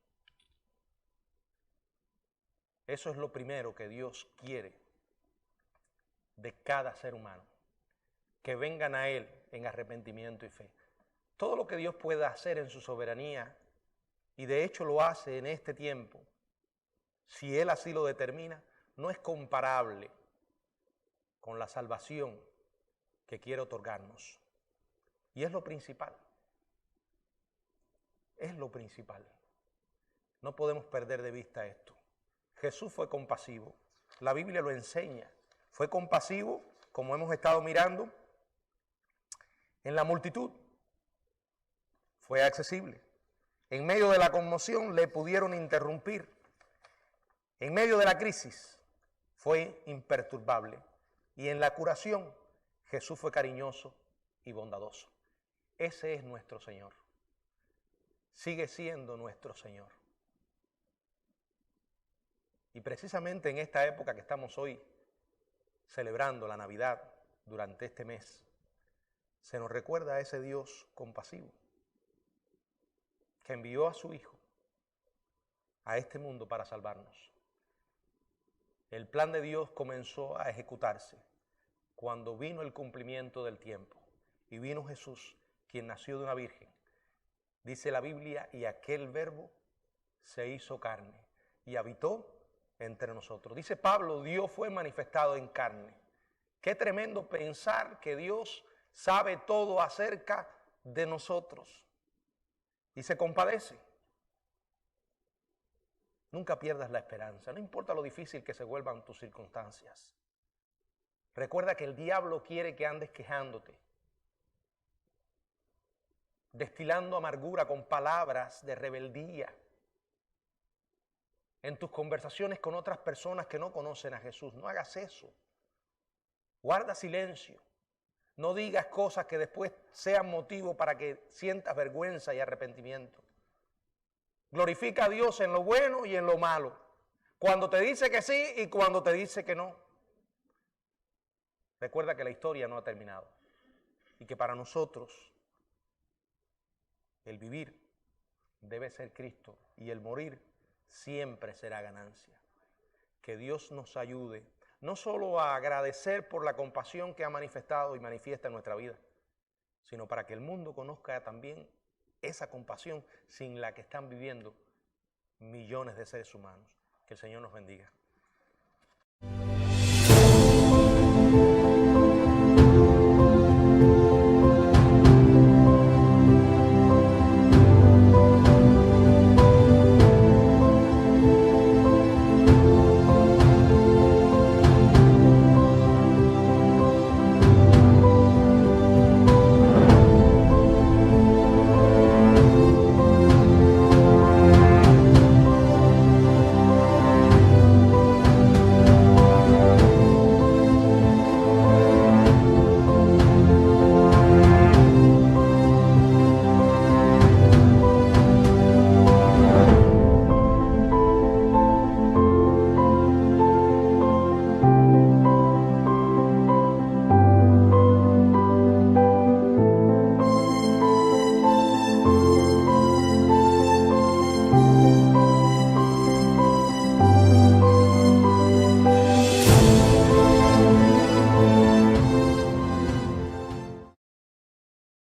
Eso es lo primero que Dios quiere de cada ser humano, que vengan a Él en arrepentimiento y fe. Todo lo que Dios pueda hacer en su soberanía, y de hecho lo hace en este tiempo, si Él así lo determina, no es comparable con la salvación que quiere otorgarnos. Y es lo principal. Es lo principal. No podemos perder de vista esto. Jesús fue compasivo. La Biblia lo enseña. Fue compasivo, como hemos estado mirando, en la multitud. Fue accesible. En medio de la conmoción le pudieron interrumpir. En medio de la crisis fue imperturbable. Y en la curación Jesús fue cariñoso y bondadoso. Ese es nuestro Señor. Sigue siendo nuestro Señor. Y precisamente en esta época que estamos hoy celebrando la Navidad durante este mes, se nos recuerda a ese Dios compasivo que envió a su Hijo a este mundo para salvarnos. El plan de Dios comenzó a ejecutarse cuando vino el cumplimiento del tiempo y vino Jesús, quien nació de una virgen. Dice la Biblia, y aquel verbo se hizo carne y habitó entre nosotros. Dice Pablo, Dios fue manifestado en carne. Qué tremendo pensar que Dios sabe todo acerca de nosotros y se compadece. Nunca pierdas la esperanza, no importa lo difícil que se vuelvan tus circunstancias. Recuerda que el diablo quiere que andes quejándote, destilando amargura con palabras de rebeldía en tus conversaciones con otras personas que no conocen a Jesús. No hagas eso. Guarda silencio. No digas cosas que después sean motivo para que sientas vergüenza y arrepentimiento. Glorifica a Dios en lo bueno y en lo malo. Cuando te dice que sí y cuando te dice que no. Recuerda que la historia no ha terminado. Y que para nosotros el vivir debe ser Cristo y el morir siempre será ganancia. Que Dios nos ayude no solo a agradecer por la compasión que ha manifestado y manifiesta en nuestra vida, sino para que el mundo conozca también esa compasión sin la que están viviendo millones de seres humanos. Que el Señor nos bendiga.